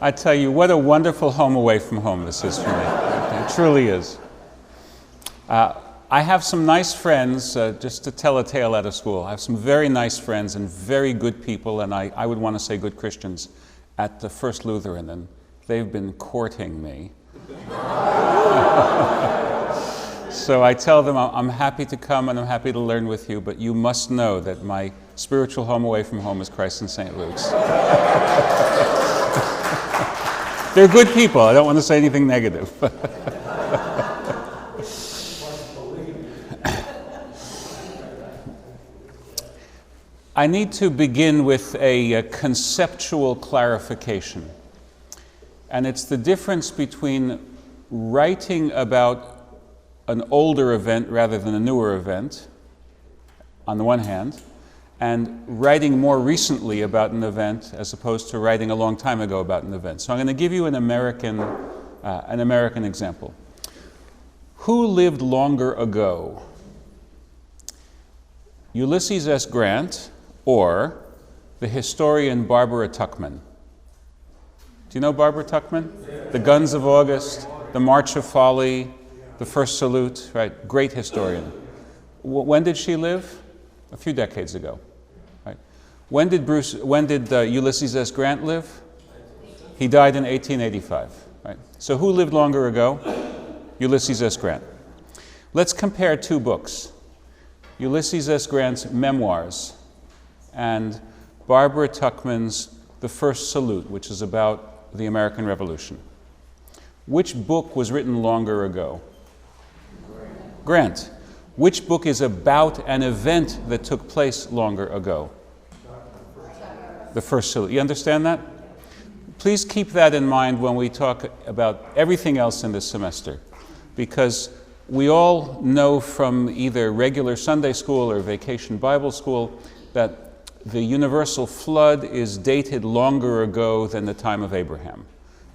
I tell you, what a wonderful home away from home this is for me. It truly is. I have some nice friends, just to tell a tale out of school. I have some very nice friends and very good people, and I would want to say good Christians, at the First Lutheran, and they've been courting me. So I tell them I'm happy to come and I'm happy to learn with you, but you must know that my spiritual home away from home is Christ in St. Luke's. They're good people. I don't want to say anything negative. I need to begin with a conceptual clarification. And it's the difference between writing about an older event rather than a newer event, on the one hand, and writing more recently about an event as opposed to writing a long time ago about an event. So I'm going to give you an American example. Who lived longer ago? Ulysses S. Grant or the historian Barbara Tuchman? Do you know Barbara Tuchman? The Guns of August, the March of Folly, the First Salute, right? Great historian. When did she live? A few decades ago. Right? When did Ulysses S. Grant live? He died in 1885. Right? So who lived longer ago? Ulysses S. Grant. Let's compare two books. Ulysses S. Grant's memoirs and Barbara Tuchman's The First Salute, which is about the American Revolution. Which book was written longer ago? Grant. Which book is about an event that took place longer ago? The First Salute. You understand that? Please keep that in mind when we talk about everything else in this semester, because we all know from either regular Sunday school or vacation Bible school that the universal flood is dated longer ago than the time of Abraham.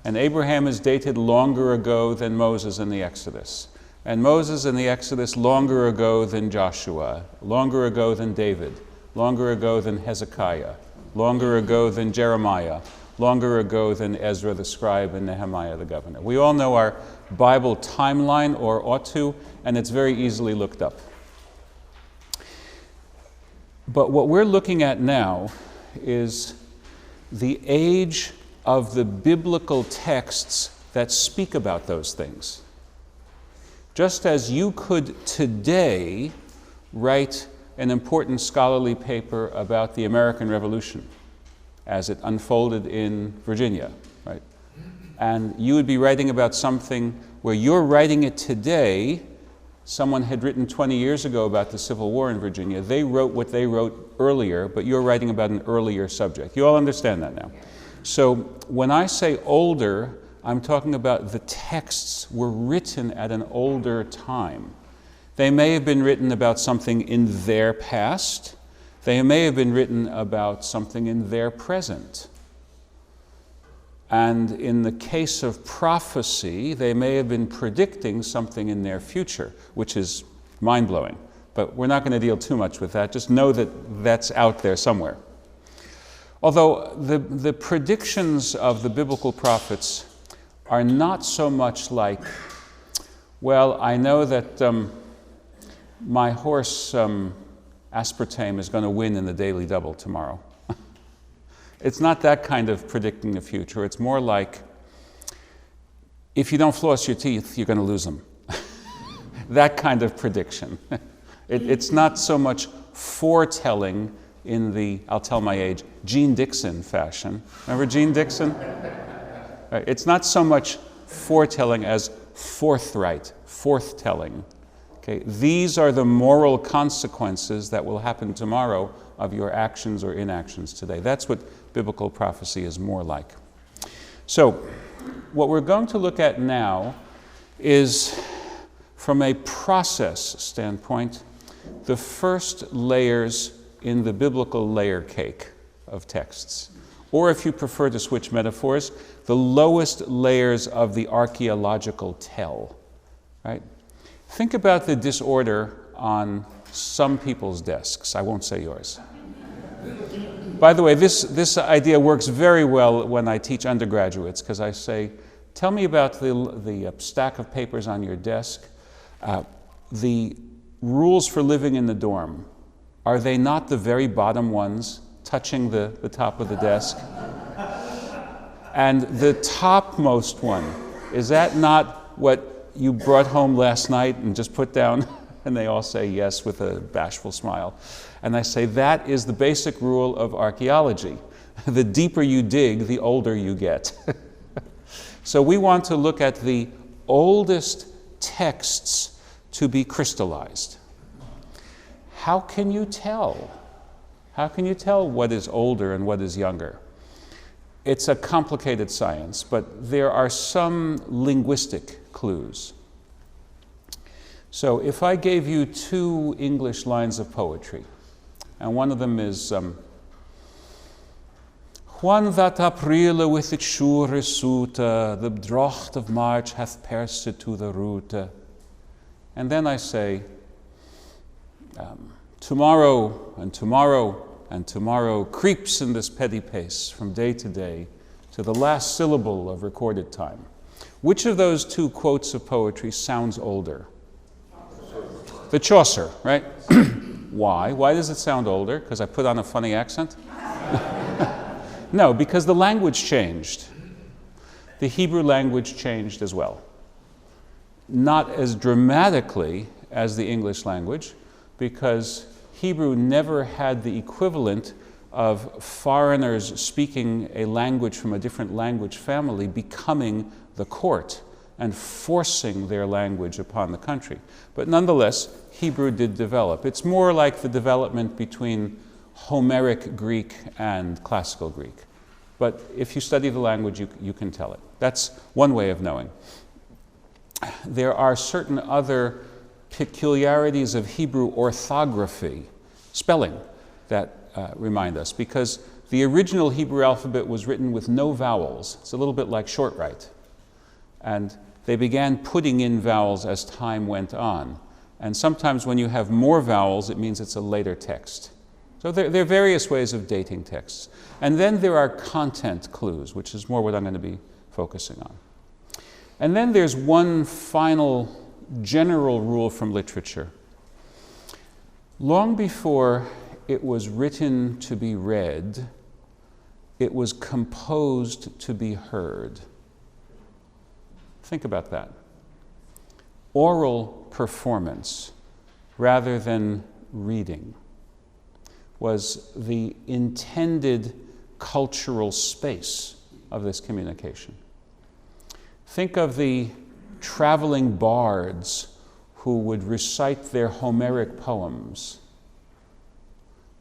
And Abraham is dated longer ago than Moses in the Exodus. And Moses in the Exodus longer ago than Joshua, longer ago than David, longer ago than Hezekiah, longer ago than Jeremiah, longer ago than Ezra the scribe and Nehemiah the governor. We all know our Bible timeline, or ought to, and it's very easily looked up. But what we're looking at now is the age of the biblical texts that speak about those things. Just as you could today write an important scholarly paper about the American Revolution as it unfolded in Virginia, right? And you would be writing about something where you're writing it today. Someone had written 20 years ago about the Civil War in Virginia. They wrote what they wrote earlier, but you're writing about an earlier subject. You all understand that now. So when I say older, I'm talking about the texts were written at an older time. They may have been written about something in their past. They may have been written about something in their present. And in the case of prophecy, they may have been predicting something in their future, which is mind-blowing. But we're not going to deal too much with that. Just know that that's out there somewhere. Although the predictions of the biblical prophets are not so much like, well, I know that my horse Aspartame is going to win in the Daily Double tomorrow. It's not that kind of predicting the future. It's more like, if you don't floss your teeth, you're going to lose them. That kind of prediction. It's not so much foretelling in the, I'll tell my age, Gene Dixon fashion. Remember Gene Dixon? It's not so much foretelling as forthright, forthtelling. Okay? These are the moral consequences that will happen tomorrow of your actions or inactions today. That's what biblical prophecy is more like. So, what we're going to look at now is, from a process standpoint, the first layers in the biblical layer cake of texts. Or if you prefer to switch metaphors, the lowest layers of the archaeological tell, right? Think about the disorder on some people's desks. I won't say yours. By the way, this idea works very well when I teach undergraduates, because I say, tell me about the stack of papers on your desk. The rules for living in the dorm, are they not the very bottom ones touching the top of the desk? And the topmost one, is that not what you brought home last night and just put down? And they all say yes with a bashful smile. And I say, that is the basic rule of archaeology. The deeper you dig, the older you get. So we want to look at the oldest texts to be crystallized. How can you tell? How can you tell what is older and what is younger? It's a complicated science, but there are some linguistic clues. So if I gave you 2 English lines of poetry, and one of them is Juan that April with its sure suute, the drocht of March hath pierced it to the root. And then I say, tomorrow and tomorrow and tomorrow creeps in this petty pace from day to day to the last syllable of recorded time. Which of those 2 quotes of poetry sounds older? The Chaucer, right? Why? Why does it sound older? Because I put on a funny accent? No, because the language changed. The Hebrew language changed as well. Not as dramatically as the English language, because Hebrew never had the equivalent of foreigners speaking a language from a different language family becoming the court and forcing their language upon the country. But nonetheless, Hebrew did develop. It's more like the development between Homeric Greek and Classical Greek. But if you study the language, you can tell it. That's one way of knowing. There are certain other peculiarities of Hebrew orthography, spelling, that remind us, because the original Hebrew alphabet was written with no vowels. It's a little bit like shortwrite. And they began putting in vowels as time went on. And sometimes when you have more vowels, it means it's a later text. So there are various ways of dating texts. And then there are content clues, which is more what I'm going to be focusing on. And then there's one final general rule from literature. Long before it was written to be read, it was composed to be heard. Think about that. Oral performance, rather than reading, was the intended cultural space of this communication. Think of the traveling bards who would recite their Homeric poems,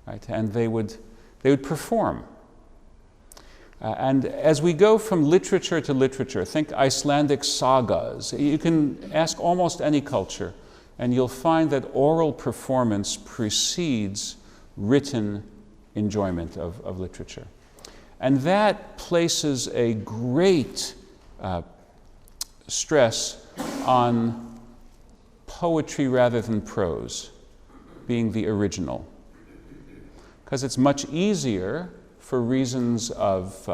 right? And they would perform. And as we go from literature to literature, think Icelandic sagas. You can ask almost any culture, and you'll find that oral performance precedes written enjoyment of literature. And that places a great stress on poetry rather than prose being the original. Because it's much easier, for reasons of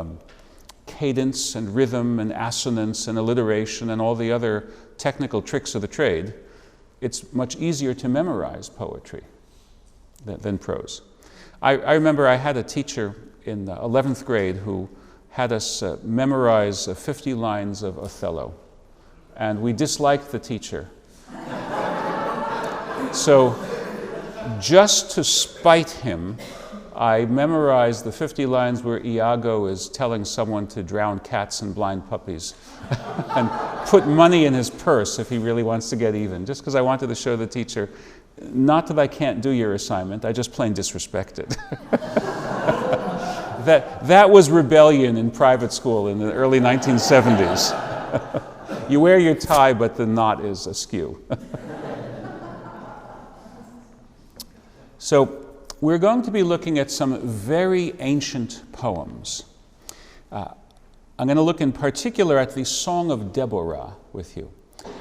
cadence and rhythm and assonance and alliteration and all the other technical tricks of the trade, it's much easier to memorize poetry than prose. I remember I had a teacher in the 11th grade who had us memorize 50 lines of Othello, and we disliked the teacher. So just to spite him, I memorized the 50 lines where Iago is telling someone to drown cats and blind puppies and put money in his purse if he really wants to get even, just because I wanted to show the teacher, not that I can't do your assignment, I just plain disrespect it. That was rebellion in private school in the early 1970s. You wear your tie, but the knot is askew. So, we're going to be looking at some very ancient poems. I'm going to look in particular at the Song of Deborah with you.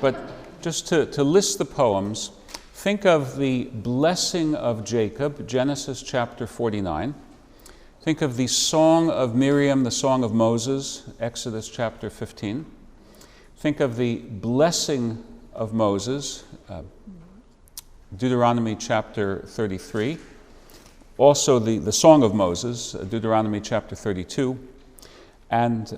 But just to list the poems, think of the blessing of Jacob, Genesis chapter 49. Think of the Song of Miriam, the Song of Moses, Exodus chapter 15. Think of the blessing of Moses, Deuteronomy chapter 33. Also the Song of Moses, Deuteronomy chapter 32. And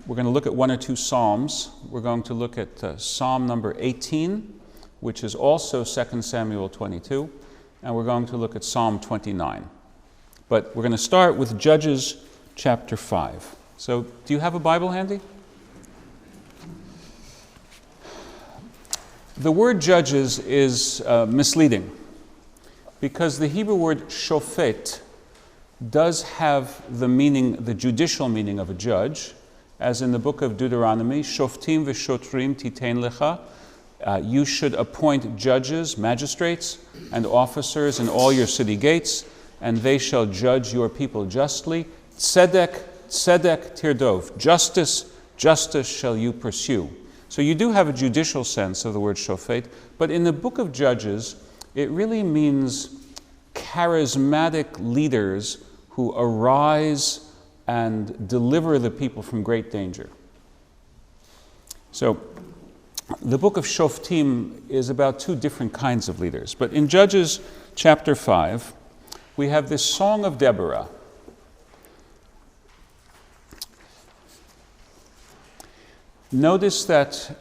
we're going to look at one or two Psalms. We're going to look at Psalm number 18, which is also 2 Samuel 22. And we're going to look at Psalm 29. But we're going to start with Judges chapter 5. So do you have a Bible handy? The word judges is misleading because the Hebrew word shofet does have the meaning, the judicial meaning of a judge, as in the book of Deuteronomy, shoftim v'shotrim titein lecha. You should appoint judges, magistrates, and officers in all your city gates, and they shall judge your people justly. Tzedek, tzedek tirdov. Justice, justice shall you pursue. So you do have a judicial sense of the word shofet, but in the book of Judges, it really means charismatic leaders who arise and deliver the people from great danger. So the book of Shoftim is about two different kinds of leaders. But in Judges chapter 5, we have this Song of Deborah. Notice that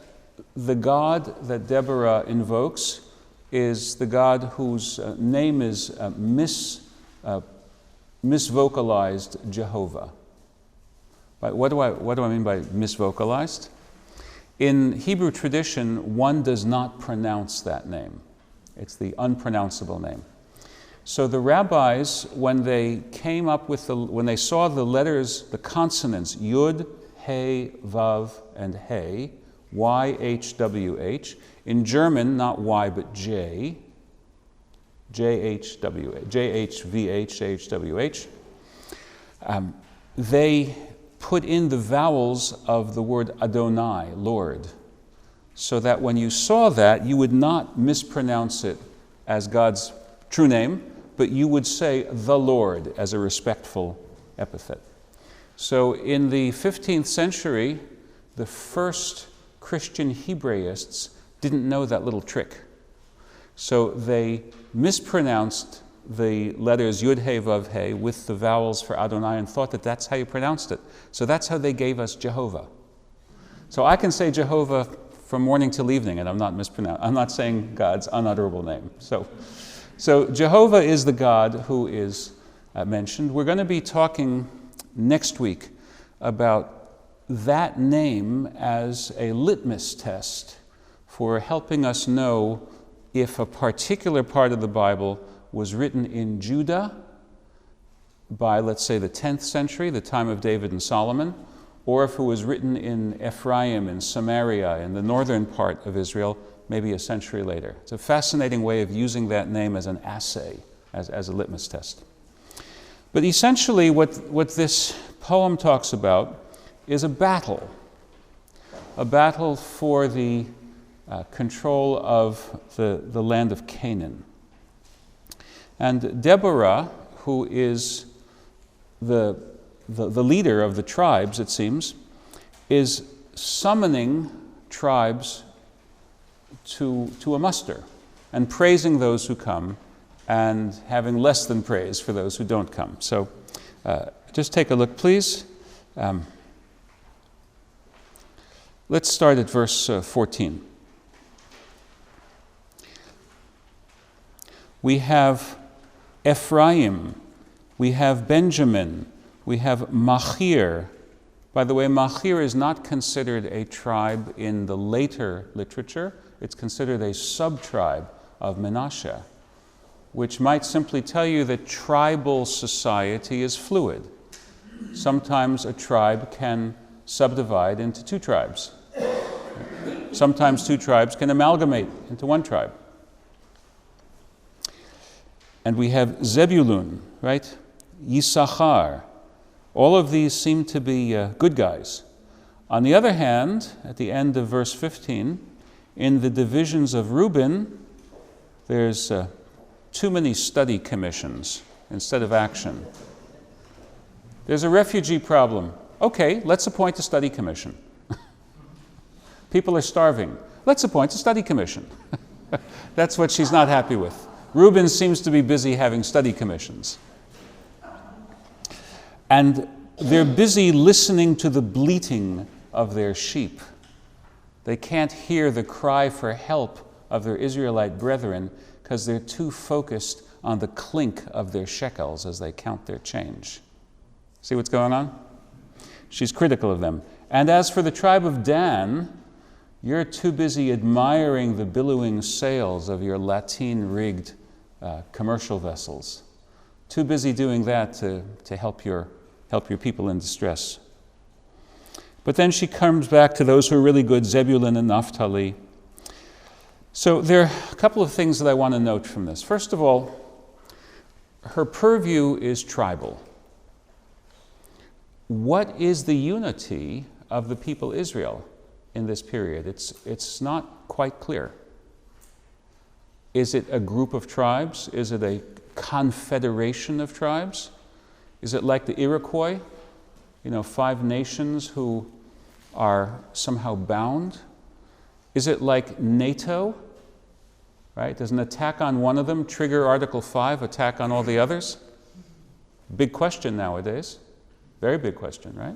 the God that Deborah invokes is the God whose name is misvocalized Jehovah. What do I mean by misvocalized? In Hebrew tradition, one does not pronounce that name. It's the unpronounceable name. So the rabbis, when they came up with when they saw the letters, the consonants, Yud, He, Vav, and He, Y-H-W-H, in German, not Y, but J, J-H-W-H, J-H-V-H, J-H-W-H, they put in the vowels of the word Adonai, Lord, so that when you saw that, you would not mispronounce it as God's true name, but you would say the Lord as a respectful epithet. So in the 15th century, the first Christian Hebraists didn't know that little trick. So they mispronounced the letters Yud, He, Vav, He with the vowels for Adonai and thought that that's how you pronounced it. So that's how they gave us Jehovah. So I can say Jehovah from morning till evening and I'm not saying God's unutterable name. So Jehovah is the God who is mentioned. We're going to be talking next week about that name as a litmus test for helping us know if a particular part of the Bible was written in Judah by, let's say, the 10th century, the time of David and Solomon, or if it was written in Ephraim, in Samaria, in the northern part of Israel, maybe a century later. It's a fascinating way of using that name as an assay, as a litmus test. But essentially what this poem talks about is a battle for the control of the land of Canaan. And Deborah, who is the leader of the tribes, it seems, is summoning tribes to a muster and praising those who come and having less than praise for those who don't come. So just take a look, please. Let's start at verse 14. We have Ephraim, we have Benjamin, we have Machir. By the way, Machir is not considered a tribe in the later literature. It's considered a sub-tribe of Menashe, which might simply tell you that tribal society is fluid. Sometimes a tribe can subdivide into two tribes. Sometimes two tribes can amalgamate into one tribe. And we have Zebulun, right? Yisachar. All of these seem to be good guys. On the other hand, at the end of verse 15, in the divisions of Reuben, there's too many study commissions instead of action. There's a refugee problem. Okay, let's appoint a study commission. People are starving. Let's appoint a study commission. That's what she's not happy with. Reuben seems to be busy having study commissions. And they're busy listening to the bleating of their sheep. They can't hear the cry for help of their Israelite brethren because they're too focused on the clink of their shekels as they count their change. See what's going on? She's critical of them. And as for the tribe of Dan, you're too busy admiring the billowing sails of your lateen-rigged commercial vessels. Too busy doing that to help your people in distress. But then she comes back to those who are really good, Zebulun and Naphtali. So there are a couple of things that I want to note from this. First of all, her purview is tribal. What is the unity of the people Israel in this period? It's not quite clear. Is it a group of tribes? Is it a confederation of tribes? Is it like the Iroquois? 5 nations who are somehow bound? Is it like NATO? Right? Does an attack on one of them trigger Article 5, attack on all the others? Big question nowadays. Very big question, right?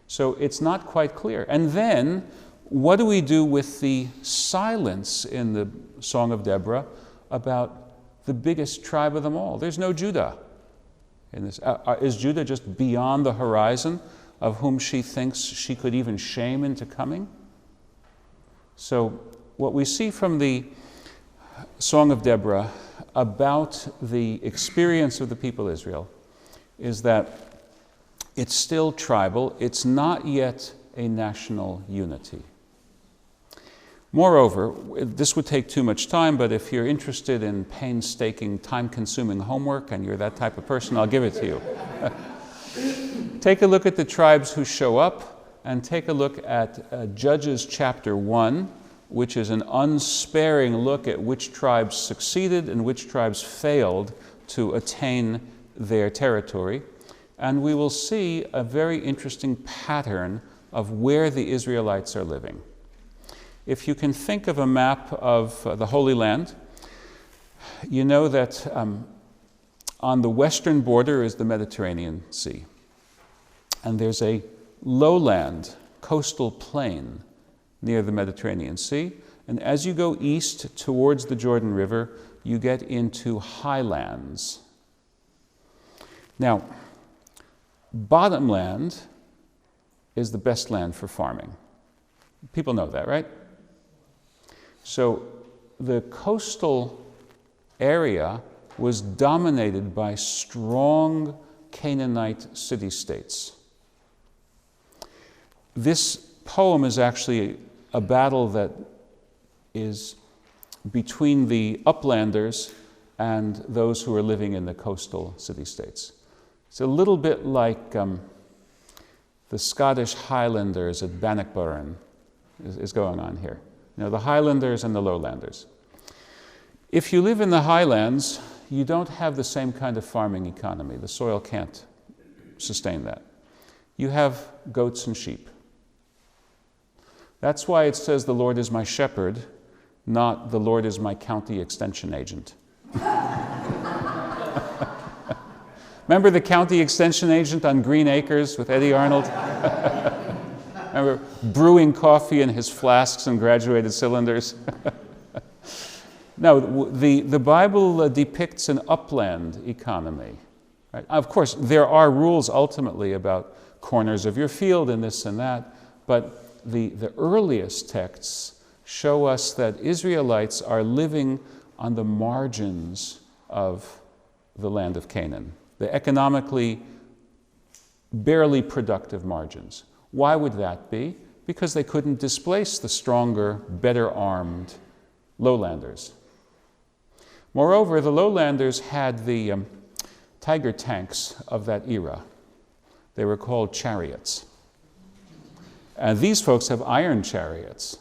So it's not quite clear. And then, what do we do with the silence in the Song of Deborah about the biggest tribe of them all? There's no Judah in this. Is Judah just beyond the horizon of whom she thinks she could even shame into coming? So what we see from the Song of Deborah about the experience of the people Israel is that it's still tribal. It's not yet a national unity. Moreover, this would take too much time, but if you're interested in painstaking, time-consuming homework, and you're that type of person, I'll give it to you. Take a look at the tribes who show up, and take a look at Judges chapter 1, which is an unsparing look at which tribes succeeded and which tribes failed to attain their territory. And we will see a very interesting pattern of where the Israelites are living. If you can think of a map of the Holy Land, you know that on the western border is the Mediterranean Sea. And there's a lowland, coastal plain near the Mediterranean Sea. And as you go east towards the Jordan River, you get into highlands. Now, bottomland is the best land for farming. People know that, right? So the coastal area was dominated by strong Canaanite city-states. This poem is actually a battle that is between the uplanders and those who are living in the coastal city-states. It's a little bit like the Scottish Highlanders at Bannockburn is going on here. The Highlanders and the Lowlanders. If you live in the highlands, you don't have the same kind of farming economy. The soil can't sustain that. You have goats and sheep. That's why it says the Lord is my shepherd, not the Lord is my county extension agent. Remember the county extension agent on Green Acres with Eddie Arnold? Remember brewing coffee in his flasks and graduated cylinders? No, the Bible depicts an upland economy. Right? Of course, there are rules ultimately about corners of your field and this and that, but the earliest texts show us that Israelites are living on the margins of the land of Canaan, the economically barely productive margins. Why would that be? Because they couldn't displace the stronger, better armed lowlanders. Moreover, the lowlanders had the tiger tanks of that era. They were called chariots. And these folks have iron chariots.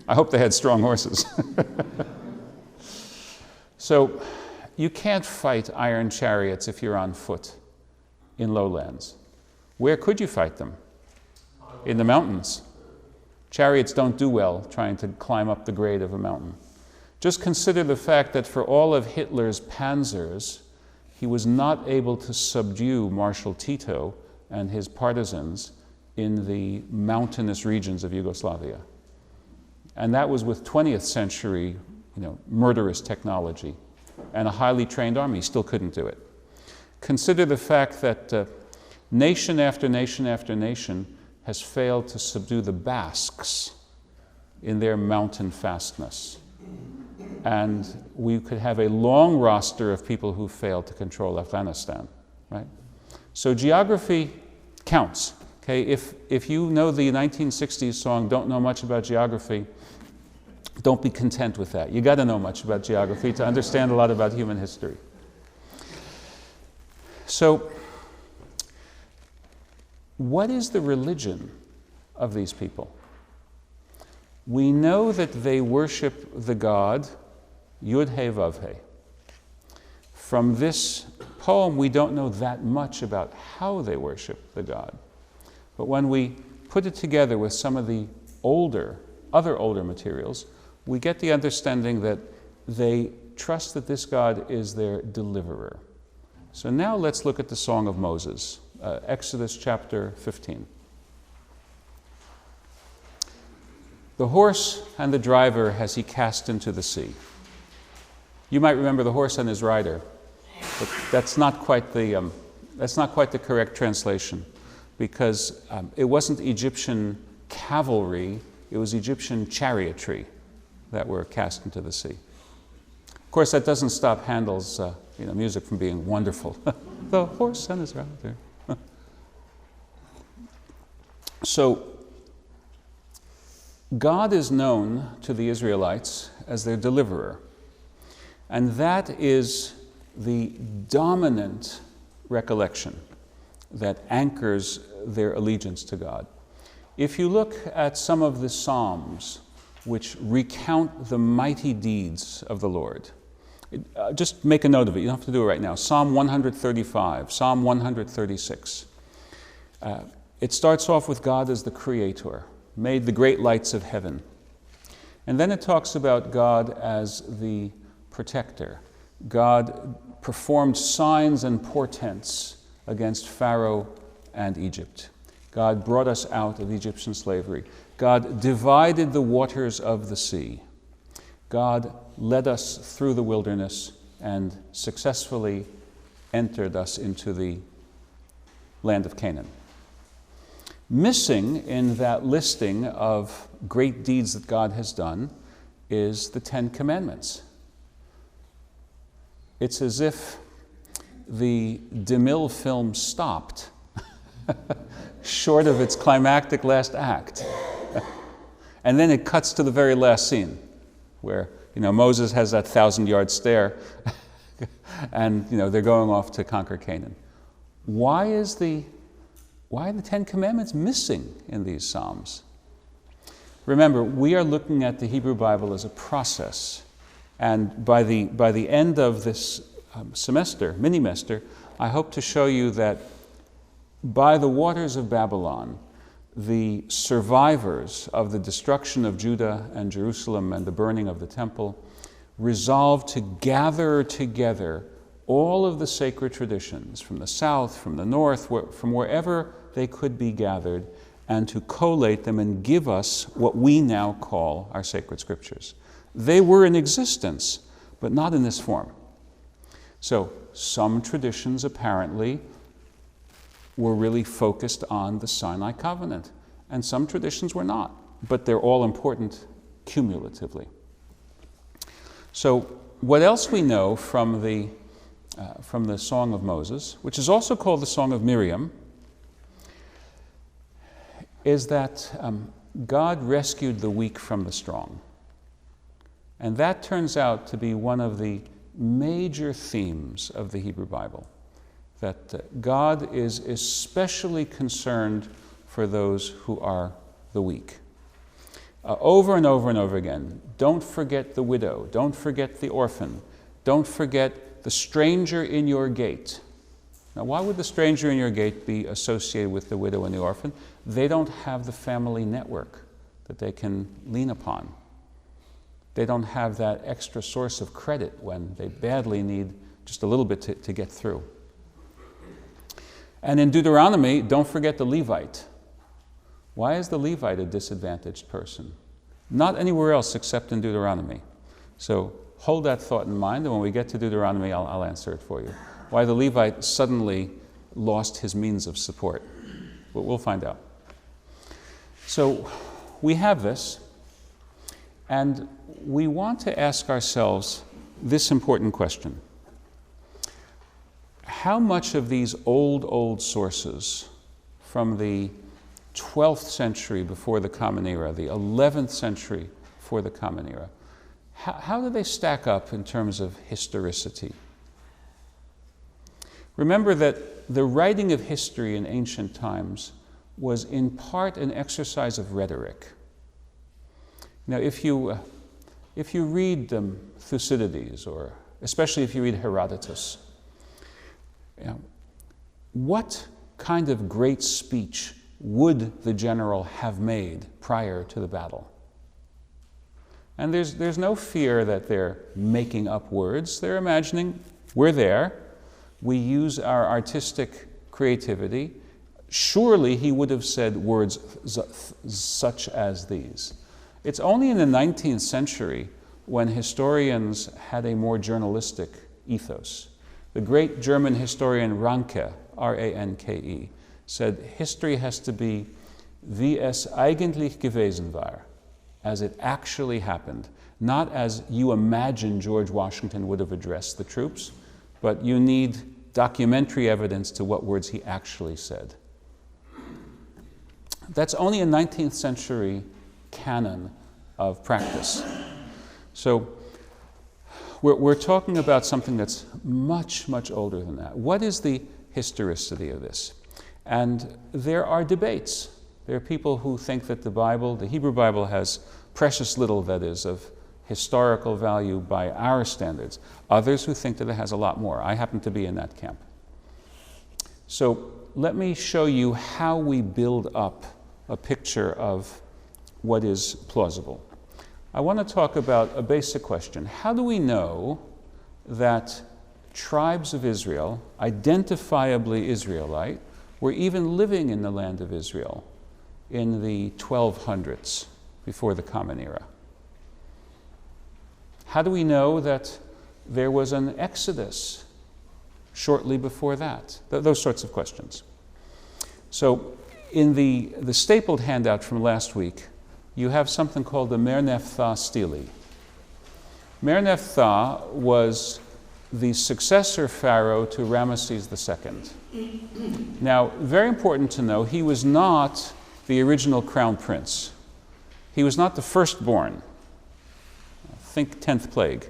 I hope they had strong horses. So you can't fight iron chariots if you're on foot. in lowlands. Where could you fight them? In the mountains. Chariots don't do well trying to climb up the grade of a mountain. Just consider the fact that for all of Hitler's panzers, he was not able to subdue Marshal Tito and his partisans in the mountainous regions of Yugoslavia. And that was with 20th century, murderous technology and a highly trained army. He still couldn't do it. Consider the fact that nation after nation after nation has failed to subdue the Basques in their mountain fastness. And we could have a long roster of people who failed to control Afghanistan, right? So geography counts, okay? If you know the 1960s song, Don't Know Much About Geography, don't be content with that. You got to know much about geography to understand a lot about human history. So, what is the religion of these people? We know that they worship the god Yud-He Vav-He. From this poem, we don't know that much about how they worship the god. But when we put it together with some of the other older materials, we get the understanding that they trust that this God is their deliverer. So now let's look at the Song of Moses, Exodus chapter 15. The horse and the driver has he cast into the sea. You might remember the horse and his rider, but that's not quite the correct translation, because it wasn't Egyptian cavalry, it was Egyptian chariotry that were cast into the sea. Of course, that doesn't stop Handel's music from being wonderful. The horse and his rider. So, God is known to the Israelites as their deliverer. And that is the dominant recollection that anchors their allegiance to God. If you look at some of the Psalms which recount the mighty deeds of the Lord, just make a note of it. You don't have to do it right now. Psalm 135, Psalm 136. It starts off with God as the creator, made the great lights of heaven. And then it talks about God as the protector. God performed signs and portents against Pharaoh and Egypt. God brought us out of Egyptian slavery. God divided the waters of the sea. God led us through the wilderness and successfully entered us into the land of Canaan. Missing in that listing of great deeds that God has done is the Ten Commandments. It's as if the DeMille film stopped short of its climactic last act. And then it cuts to the very last scene where Moses has that 1,000-yard stare and they're going off to conquer Canaan. Why are the Ten Commandments missing in these Psalms? Remember, we are looking at the Hebrew Bible as a process. And by the end of this mini-mester, I hope to show you that by the waters of Babylon, the survivors of the destruction of Judah and Jerusalem and the burning of the temple resolved to gather together all of the sacred traditions from the south, from the north, from wherever they could be gathered, and to collate them and give us what we now call our sacred scriptures. They were in existence, but not in this form. So some traditions apparently were really focused on the Sinai covenant, and some traditions were not, but they're all important cumulatively. So what else we know from the Song of Moses, which is also called the Song of Miriam, is that God rescued the weak from the strong. And that turns out to be one of the major themes of the Hebrew Bible, that God is especially concerned for those who are the weak. Over and over and over again, don't forget the widow, don't forget the orphan, don't forget the stranger in your gate. Now, why would the stranger in your gate be associated with the widow and the orphan? They don't have the family network that they can lean upon. They don't have that extra source of credit when they badly need just a little bit to get through. And in Deuteronomy, don't forget the Levite. Why is the Levite a disadvantaged person? Not anywhere else except in Deuteronomy. So hold that thought in mind, and when we get to Deuteronomy, I'll answer it for you. Why the Levite suddenly lost his means of support. But we'll find out. So we have this, and we want to ask ourselves this important question. How much of these old sources from the 12th century before the Common Era, the 11th century before the Common Era, how do they stack up in terms of historicity? Remember that the writing of history in ancient times was in part an exercise of rhetoric. Now, if you read Thucydides, or especially if you read Herodotus, what kind of great speech would the general have made prior to the battle? And there's no fear that they're making up words. They're imagining, we're there, we use our artistic creativity. Surely he would have said words such as these. It's only in the 19th century when historians had a more journalistic ethos. The great German historian Ranke, R-A-N-K-E, said history has to be wie es eigentlich gewesen war, as it actually happened, not as you imagine George Washington would have addressed the troops, but you need documentary evidence to what words he actually said. That's only a 19th century canon of practice. So we're talking about something that's much, much older than that. What is the historicity of this? And there are debates. There are people who think that the Bible, the Hebrew Bible, has precious little that is of historical value by our standards. Others who think that it has a lot more. I happen to be in that camp. So let me show you how we build up a picture of what is plausible. I want to talk about a basic question. How do we know that tribes of Israel, identifiably Israelite, were even living in the land of Israel in the 1200s before the Common Era? How do we know that there was an exodus shortly before that? Those sorts of questions. So in the stapled handout from last week, you have something called the Mer Nephthah stele. Mer Nephthah was the successor pharaoh to Ramesses II. Now, very important to know, he was not the original crown prince. He was not the firstborn. Think 10th plague.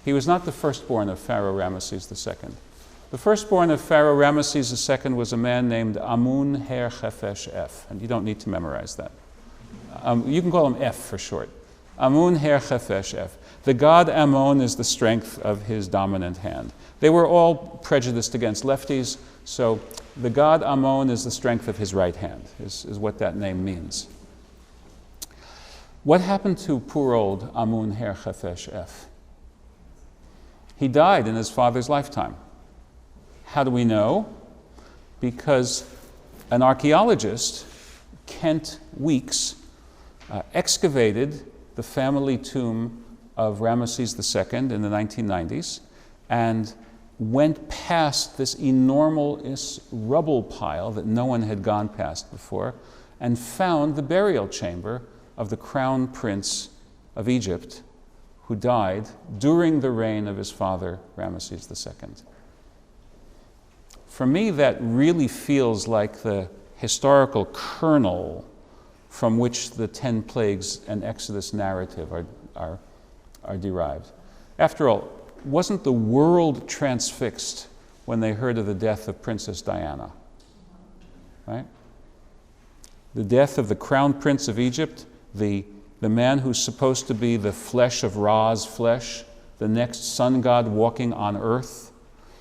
He was not the firstborn of Pharaoh Ramesses II. The firstborn of Pharaoh Ramesses II was a man named Amun-Her-Chefesh-F, and you don't need to memorize that. You can call him F for short. Amun-Her-Chefesh-F. The god Ammon is the strength of his dominant hand. They were all prejudiced against lefties, so the god Ammon is the strength of his right hand, is what that name means. What happened to poor old Amun-Her-Chefesh-F? He died in his father's lifetime. How do we know? Because an archaeologist, Kent Weeks, excavated the family tomb of Ramesses II in the 1990s and went past this enormous rubble pile that no one had gone past before and found the burial chamber of the crown prince of Egypt who died during the reign of his father, Ramesses II. For me, that really feels like the historical kernel from which the 10 plagues and Exodus narrative are derived. After all, wasn't the world transfixed when they heard of the death of Princess Diana? Right? The death of the crown prince of Egypt, the man who's supposed to be the flesh of Ra's flesh, the next sun god walking on earth,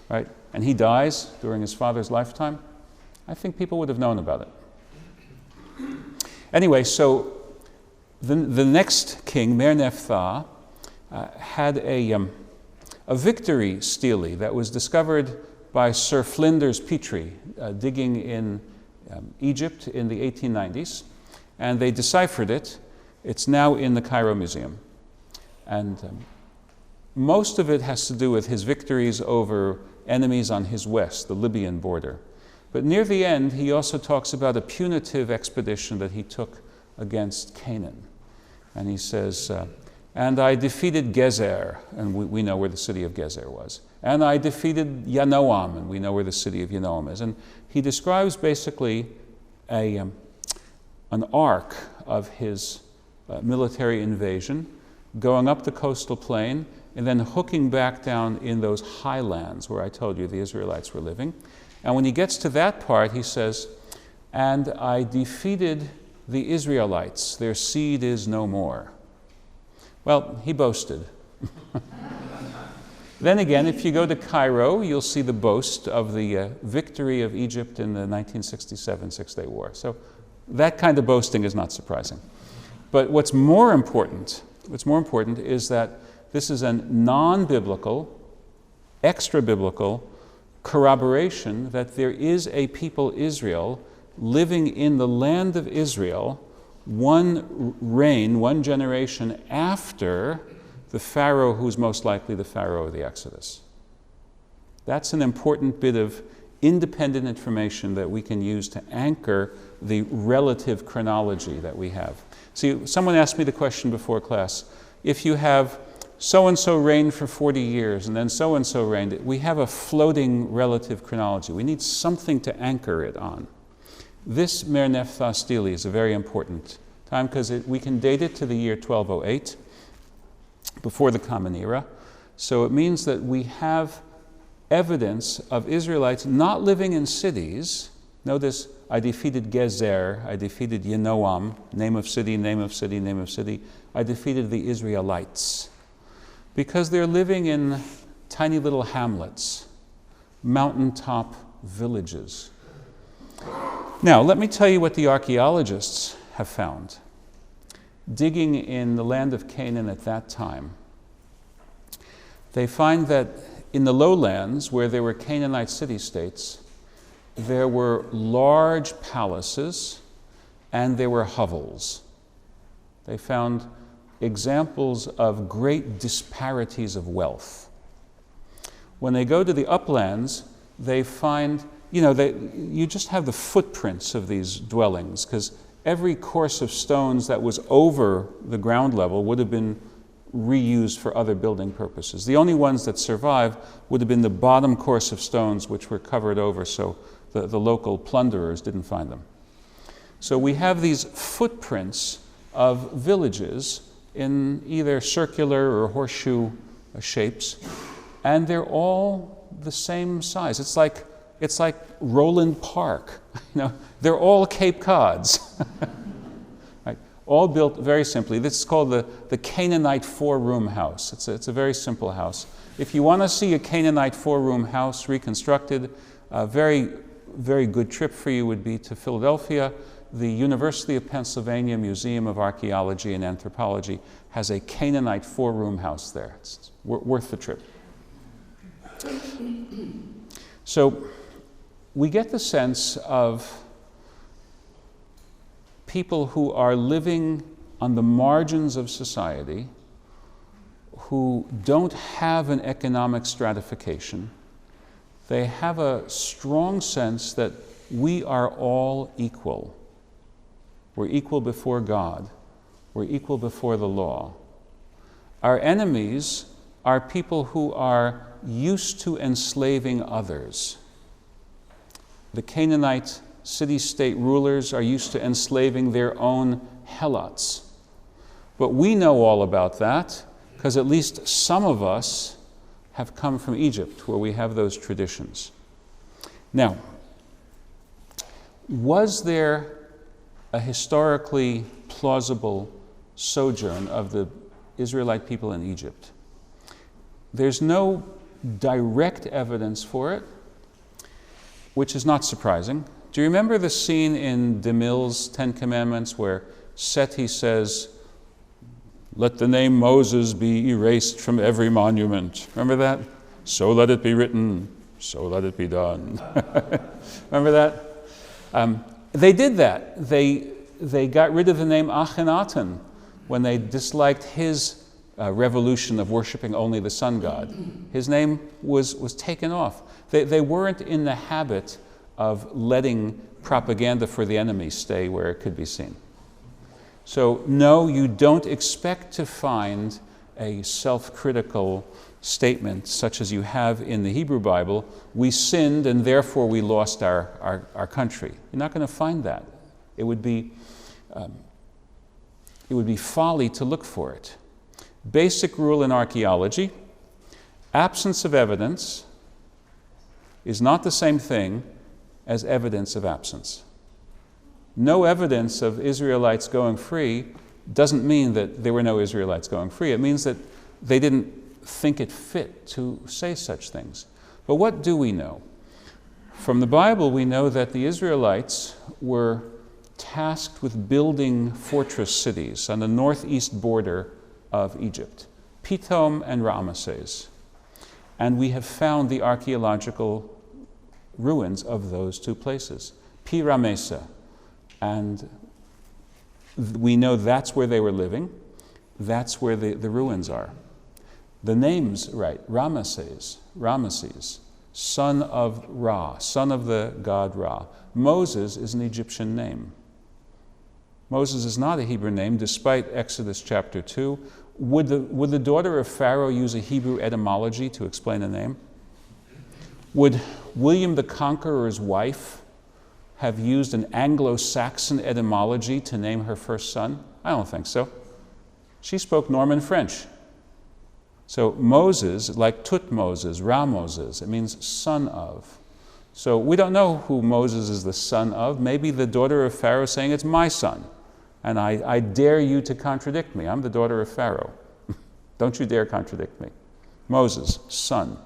right? and he dies during his father's lifetime, I think people would have known about it. Anyway, so the next king, Mer-Nephthah, had a victory stele that was discovered by Sir Flinders Petrie, digging in Egypt in the 1890s, and they deciphered it. It's now in the Cairo Museum. And most of it has to do with his victories over enemies on his west, the Libyan border. But near the end, he also talks about a punitive expedition that he took against Canaan. And he says, and I defeated Gezer, and we know where the city of Gezer was. And I defeated Yanoam, and we know where the city of Yanoam is. And he describes basically an arc of his military invasion, going up the coastal plain, and then hooking back down in those highlands where I told you the Israelites were living. And when he gets to that part, he says, and I defeated the Israelites, their seed is no more. Well, he boasted. Then again, if you go to Cairo, you'll see the boast of the victory of Egypt in the 1967 Six-Day War. So that kind of boasting is not surprising. But what's more important is that this is a non-biblical, extra-biblical corroboration that there is a people, Israel, living in the land of Israel, one reign, one generation after the Pharaoh who's most likely the Pharaoh of the Exodus. That's an important bit of independent information that we can use to anchor the relative chronology that we have. See, someone asked me the question before class, if you have so-and-so reigned for 40 years and then so-and-so reigned, we have a floating relative chronology. We need something to anchor it on. This Mer-Nephthah stele is a very important time because we can date it to the year 1208, before the Common Era. So it means that we have evidence of Israelites not living in cities. Notice, I defeated Gezer, I defeated Yanoam, name of city, name of city, name of city. I defeated the Israelites because they're living in tiny little hamlets, mountaintop villages. Now, let me tell you what the archaeologists have found. Digging in the land of Canaan at that time, they find that in the lowlands where there were Canaanite city-states, there were large palaces and there were hovels. They found examples of great disparities of wealth. When they go to the uplands, they find, you just have the footprints of these dwellings, because every course of stones that was over the ground level would have been reused for other building purposes. The only ones that survived would have been the bottom course of stones, which were covered over so the local plunderers didn't find them. So we have these footprints of villages in either circular or horseshoe shapes, and they're all the same size. It's like Roland Park. They're all Cape Cods. Right? All built very simply. This is called the Canaanite four-room house. It's a very simple house. If you want to see a Canaanite four-room house reconstructed, a very, very good trip for you would be to Philadelphia. The University of Pennsylvania Museum of Archaeology and Anthropology has a Canaanite four-room house there. It's worth the trip. So we get the sense of people who are living on the margins of society, who don't have an economic stratification. They have a strong sense that we are all equal. We're equal before God. We're equal before the law. Our enemies are people who are used to enslaving others. The Canaanite city-state rulers are used to enslaving their own helots. But we know all about that because at least some of us have come from Egypt, where we have those traditions. Now, was there a historically plausible sojourn of the Israelite people in Egypt? There's no direct evidence for it, which is not surprising. Do you remember the scene in DeMille's Ten Commandments where Seti says, "Let the name Moses be erased from every monument"? Remember that? "So let it be written, so let it be done." Remember that? They did that. They got rid of the name Akhenaten when they disliked his revolution of worshiping only the sun god. His name was taken off. They weren't in the habit of letting propaganda for the enemy stay where it could be seen. So no, you don't expect to find a self-critical statement such as you have in the Hebrew Bible: "We sinned and therefore we lost our country." You're not going to find that. It would be folly to look for it. Basic rule in archaeology: absence of evidence is not the same thing as evidence of absence. No evidence of Israelites going free doesn't mean that there were no Israelites going free. It means that they didn't think it fit to say such things. But what do we know? From the Bible, we know that the Israelites were tasked with building fortress cities on the northeast border of Egypt, Pithom and Ramesses. And we have found the archaeological ruins of those two places, Pi Ramessa. And we know that's where they were living. That's where the ruins are. The name's right, Ramesses, son of Ra, son of the god Ra. Moses is an Egyptian name. Moses is not a Hebrew name, despite Exodus chapter 2. Would the daughter of Pharaoh use a Hebrew etymology to explain a name? Would William the Conqueror's wife have used an Anglo-Saxon etymology to name her first son? I don't think so. She spoke Norman French. So Moses, like Tutmoses, Ramoses, it means son of. So we don't know who Moses is the son of. Maybe the daughter of Pharaoh saying, "It's my son, and I dare you to contradict me. I'm the daughter of Pharaoh. Don't you dare contradict me." Moses, son.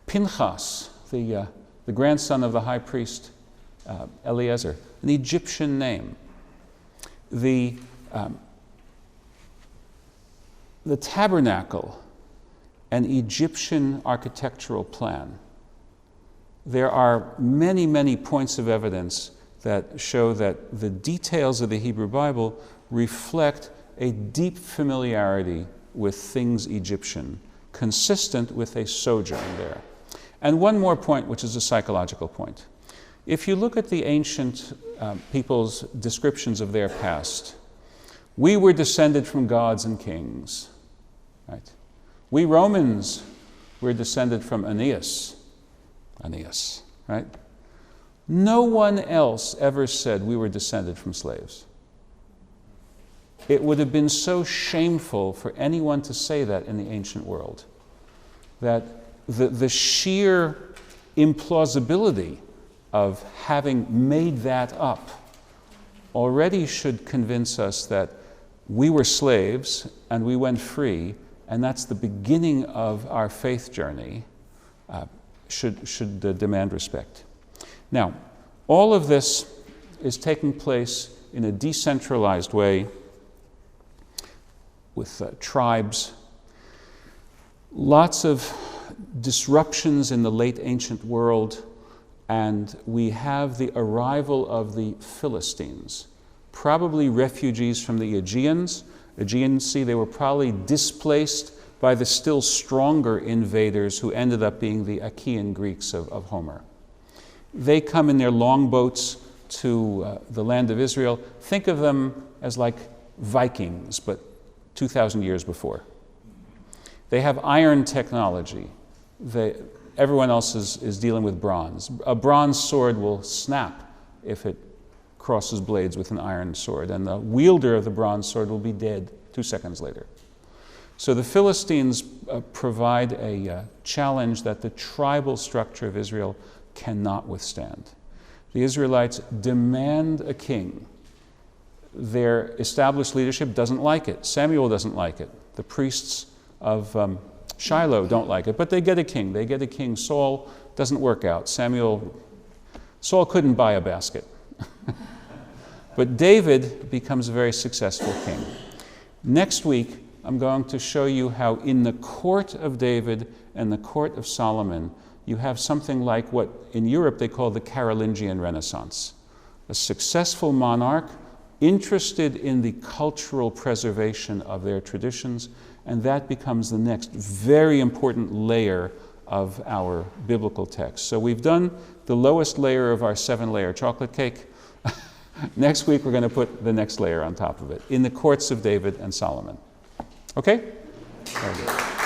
Pinchas, the grandson of the high priest Eliezer, an Egyptian name. The tabernacle, an Egyptian architectural plan. There are many, many points of evidence that show that the details of the Hebrew Bible reflect a deep familiarity with things Egyptian, consistent with a sojourn there. And one more point, which is a psychological point. If you look at the ancient people's descriptions of their past, we were descended from gods and kings, right? We Romans were descended from Aeneas, right? No one else ever said we were descended from slaves. It would have been so shameful for anyone to say that in the ancient world, that the sheer implausibility of having made that up already should convince us that we were slaves and we went free, and that's the beginning of our faith journey, should demand respect. Now, all of this is taking place in a decentralized way with tribes, lots of disruptions in the late ancient world, and we have the arrival of the Philistines, probably refugees from the Aegean Sea. They were probably displaced by the still stronger invaders who ended up being the Achaean Greeks of Homer. They come in their longboats to the land of Israel. Think of them as like Vikings, but 2,000 years before. They have iron technology. Everyone else is dealing with bronze. A bronze sword will snap if it crosses blades with an iron sword, and the wielder of the bronze sword will be dead 2 seconds later. So the Philistines provide a challenge that the tribal structure of Israel cannot withstand. The Israelites demand a king. Their established leadership doesn't like it. Samuel doesn't like it. The priests of Shiloh don't like it, but they get a king. They get a king, Saul, doesn't work out. Saul couldn't buy a basket. But David becomes a very successful king. Next week, I'm going to show you how in the court of David and the court of Solomon, you have something like what in Europe they call the Carolingian Renaissance. A successful monarch interested in the cultural preservation of their traditions, and that becomes the next very important layer of our biblical text. So we've done the lowest layer of our 7-layer chocolate cake. Next week, we're going to put the next layer on top of it, in the courts of David and Solomon. Okay? Very good.